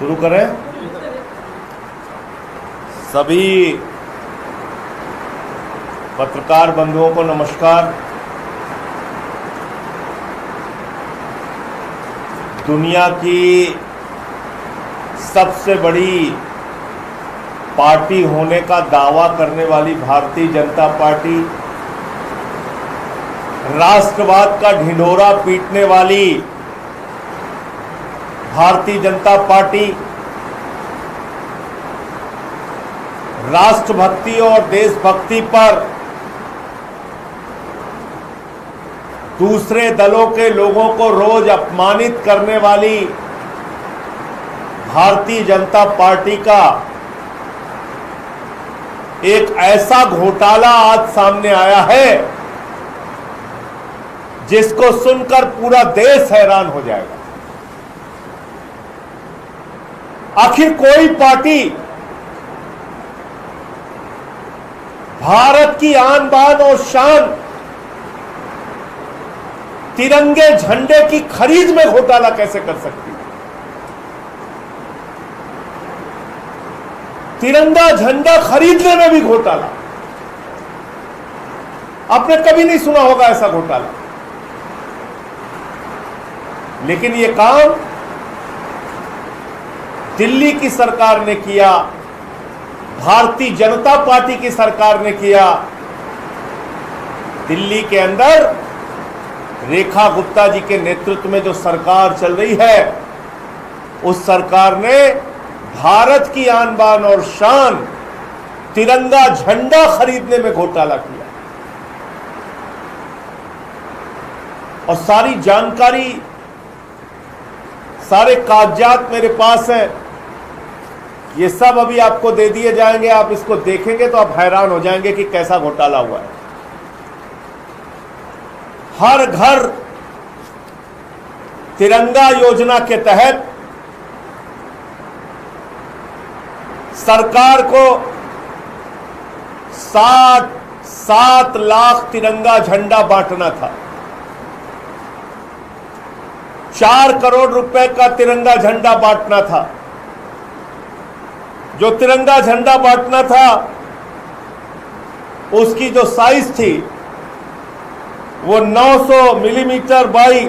शुरू करें। सभी पत्रकार बंधुओं को नमस्कार। दुनिया की सबसे बड़ी पार्टी होने का दावा करने वाली भारतीय जनता पार्टी, राष्ट्रवाद का ढिंढोरा पीटने वाली भारतीय जनता पार्टी, राष्ट्रभक्ति और देशभक्ति पर दूसरे दलों के लोगों को रोज अपमानित करने वाली भारतीय जनता पार्टी का एक ऐसा घोटाला आज सामने आया है जिसको सुनकर पूरा देश हैरान हो जाएगा। आखिर कोई पार्टी भारत की आन बान और शान तिरंगे झंडे की खरीद में घोटाला कैसे कर सकती है? तिरंगा झंडा खरीदने में भी घोटाला। आपने कभी नहीं सुना होगा ऐसा घोटाला, लेकिन यह काम दिल्ली की सरकार ने किया, भारतीय जनता पार्टी की सरकार ने किया। दिल्ली के अंदर रेखा गुप्ता जी के नेतृत्व में जो सरकार चल रही है, उस सरकार ने भारत की आन बान और शान तिरंगा झंडा खरीदने में घोटाला किया। और सारी जानकारी, सारे कागजात मेरे पास हैं, ये सब अभी आपको दे दिए जाएंगे। आप इसको देखेंगे तो आप हैरान हो जाएंगे कि कैसा घोटाला हुआ है। हर घर तिरंगा योजना के तहत सरकार को 7 लाख तिरंगा झंडा बांटना था। 4 करोड़ रुपए का तिरंगा झंडा बांटना था। जो तिरंगा झंडा बांटना था उसकी जो साइज थी वो 900 मिलीमीटर बाई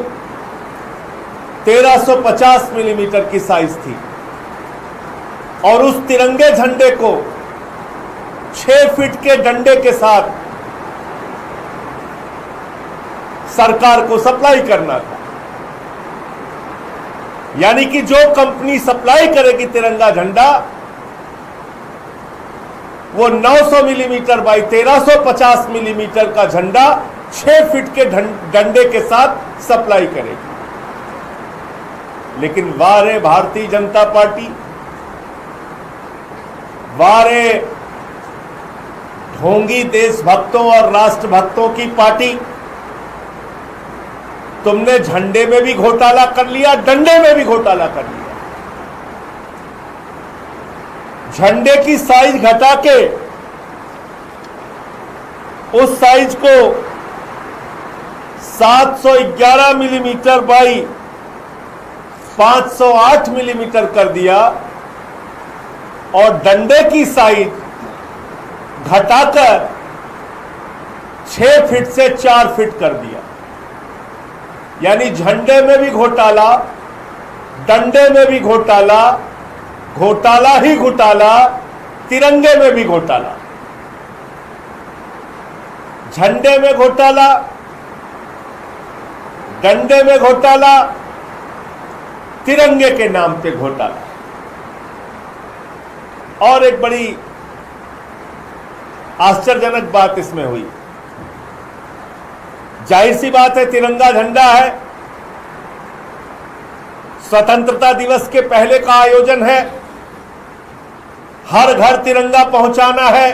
1350 मिलीमीटर की साइज थी। और उस तिरंगे झंडे को 6 फीट के डंडे के साथ सरकार को सप्लाई करना था। यानी कि जो कंपनी सप्लाई करेगी तिरंगा झंडा, वो 900 मिलीमीटर बाई 1350 मिलीमीटर का झंडा 6 फीट के डंडे के साथ सप्लाई करेगी। लेकिन वारे भारतीय जनता पार्टी, वारे ढोंगी देशभक्तों और राष्ट्रभक्तों की पार्टी, तुमने झंडे में भी घोटाला कर लिया, डंडे में भी घोटाला कर लिया। झंडे की साइज घटा के उस साइज को 711 मिलीमीटर बाई 508 मिलीमीटर कर दिया और डंडे की साइज घटाकर 6 फीट से 4 फीट कर दिया। यानी झंडे में भी घोटाला, डंडे में भी घोटाला, घोटाला ही घोटाला, तिरंगे में भी घोटाला। झंडे में घोटाला, डंडे में घोटाला, तिरंगे के नाम पे घोटाला। और एक बड़ी आश्चर्यजनक बात इसमें हुई। जाहिर सी बात है, तिरंगा झंडा है, स्वतंत्रता दिवस के पहले का आयोजन है, हर घर तिरंगा पहुंचाना है,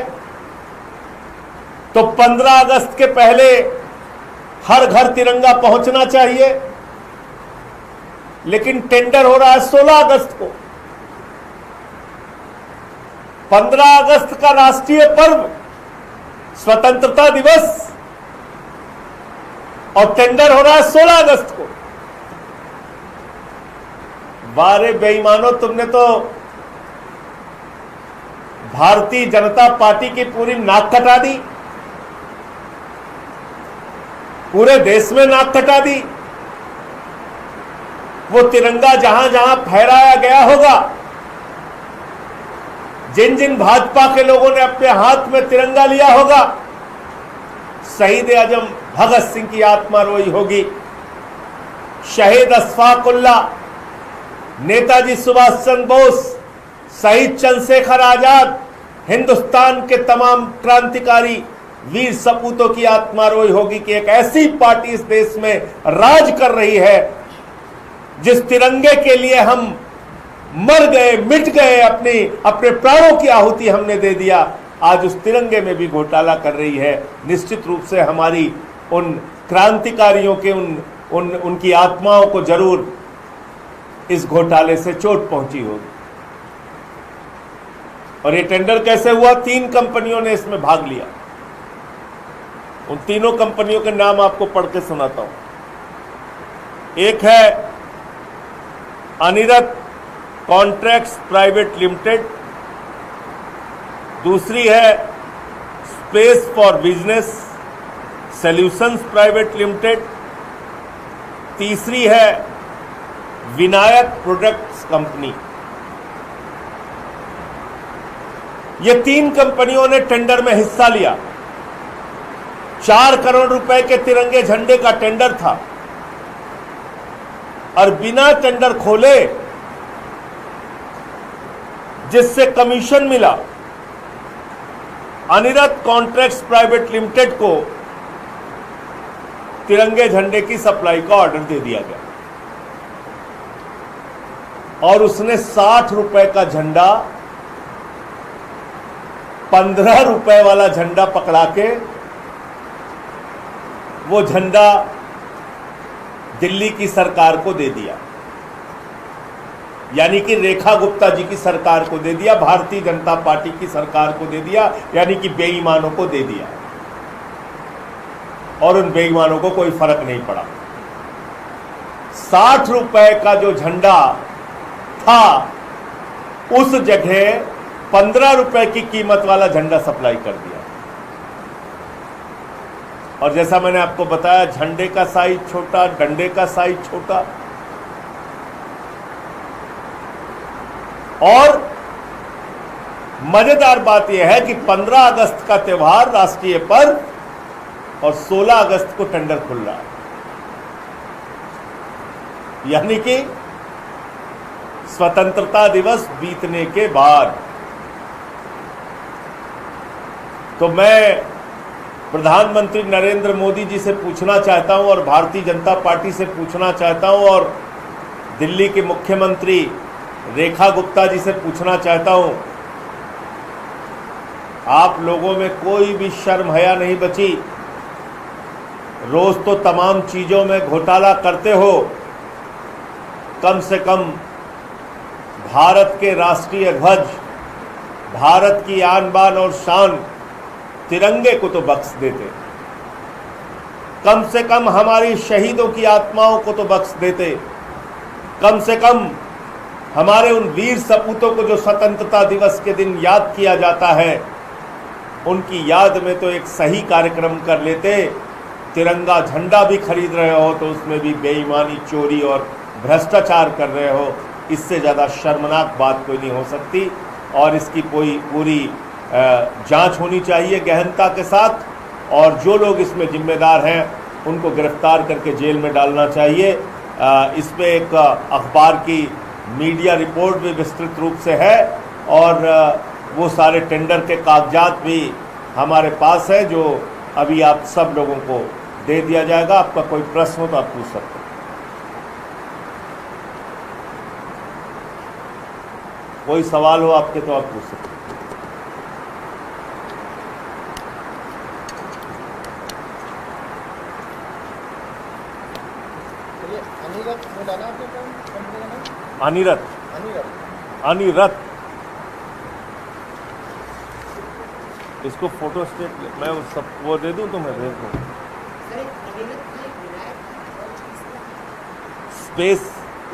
तो 15 अगस्त के पहले हर घर तिरंगा पहुंचना चाहिए। लेकिन टेंडर हो रहा है 16 अगस्त को। 15 अगस्त का राष्ट्रीय पर्व स्वतंत्रता दिवस और टेंडर हो रहा है 16 अगस्त को। बारे बेईमानों, तुमने तो भारतीय जनता पार्टी की पूरी नाक कटा दी, पूरे देश में नाक कटा दी। वो तिरंगा जहां जहां फहराया गया होगा, जिन जिन भाजपा के लोगों ने अपने हाथ में तिरंगा लिया होगा, शहीद आजम भगत सिंह की आत्मा रोई होगी, शहीद अशफाक उल्लाह, नेताजी सुभाष चंद्र बोस, शहीद चंद्रशेखर आजाद, हिंदुस्तान के तमाम क्रांतिकारी वीर सपूतों की आत्मा रोई होगी कि एक ऐसी पार्टी इस देश में राज कर रही है जिस तिरंगे के लिए हम मर गए, मिट गए, अपने प्राणों की आहुति हमने दे दिया, आज उस तिरंगे में भी घोटाला कर रही है। निश्चित रूप से हमारी उन क्रांतिकारियों के उनकी आत्माओं को जरूर इस घोटाले से चोट पहुंची होगी। और ये टेंडर कैसे हुआ? 3 कंपनियों ने इसमें भाग लिया। उन तीनों कंपनियों के नाम आपको पढ़ के सुनाता हूं। एक है अनिरत कॉन्ट्रैक्ट्स प्राइवेट लिमिटेड, दूसरी है space for business solutions private limited, तीसरी है विनायक प्रोडक्ट्स कंपनी। ये 3 कंपनियों ने टेंडर में हिस्सा लिया। 4 करोड़ रुपए के तिरंगे झंडे का टेंडर था और बिना टेंडर खोले जिससे कमीशन मिला, अनिरत कॉन्ट्रैक्ट्स प्राइवेट लिमिटेड को तिरंगे झंडे की सप्लाई का ऑर्डर दे दिया गया और उसने 60 रुपए का झंडा 15 रुपए वाला झंडा पकड़ा के वो झंडा दिल्ली की सरकार को दे दिया, यानी कि रेखा गुप्ता जी की सरकार को दे दिया, भारतीय जनता पार्टी की सरकार को दे दिया, यानी कि बेईमानों को दे दिया। और उन बेईमानों को कोई फर्क नहीं पड़ा। 60 रुपए का जो झंडा था उस जगह 15 रुपए की कीमत वाला झंडा सप्लाई कर दिया। और जैसा मैंने आपको बताया, झंडे का साइज छोटा, डंडे का साइज छोटा। और मजेदार बात यह है कि 15 अगस्त का त्यौहार राष्ट्रीय पर्व और 16 अगस्त को टेंडर खुल रहा है, यानी कि स्वतंत्रता दिवस बीतने के बाद। तो मैं प्रधानमंत्री नरेंद्र मोदी जी से पूछना चाहता हूं और भारतीय जनता पार्टी से पूछना चाहता हूं और दिल्ली के मुख्यमंत्री रेखा गुप्ता जी से पूछना चाहता हूं, आप लोगों में कोई भी शर्म हया नहीं बची। रोज तो तमाम चीजों में घोटाला करते हो, कम से कम भारत के राष्ट्रीय ध्वज, भारत की आन बान और शान तिरंगे को तो बख्श देते, कम से कम हमारी शहीदों की आत्माओं को तो बख्श देते, कम से कम हमारे उन वीर सपूतों को जो स्वतंत्रता दिवस के दिन याद किया जाता है, उनकी याद में तो एक सही कार्यक्रम कर लेते। तिरंगा झंडा भी खरीद रहे हो तो उसमें भी बेईमानी, चोरी और भ्रष्टाचार कर रहे हो। इससे ज़्यादा शर्मनाक बात कोई नहीं हो सकती और इसकी पूरी जांच होनी चाहिए गहनता के साथ और जो लोग इसमें जिम्मेदार हैं उनको गिरफ्तार करके जेल में डालना चाहिए। इस पर एक अखबार की मीडिया रिपोर्ट भी विस्तृत रूप से है और वो सारे टेंडर के कागजात भी हमारे पास है जो अभी आप सब लोगों को दे दिया जाएगा। आपका कोई प्रश्न हो तो आप पूछ सकते हैं। कोई सवाल हो आपके तो आप पूछ सकते हैं। अनिरत अनिरत इसको फोटो स्टेट मैं वो दे दूं तुम्हें, भेज दूं।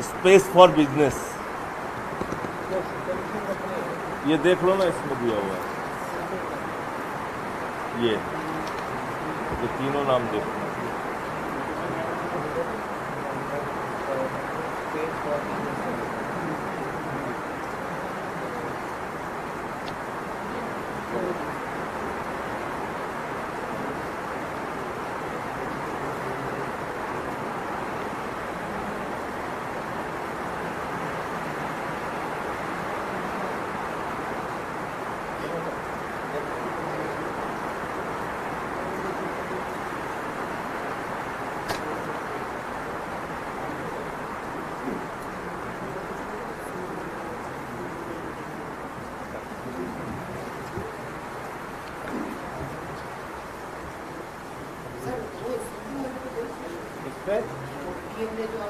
स्पेस फॉर बिजनेस ये देख लो ना, इसमें दिया हुआ है ये तीनों नाम देखो। जो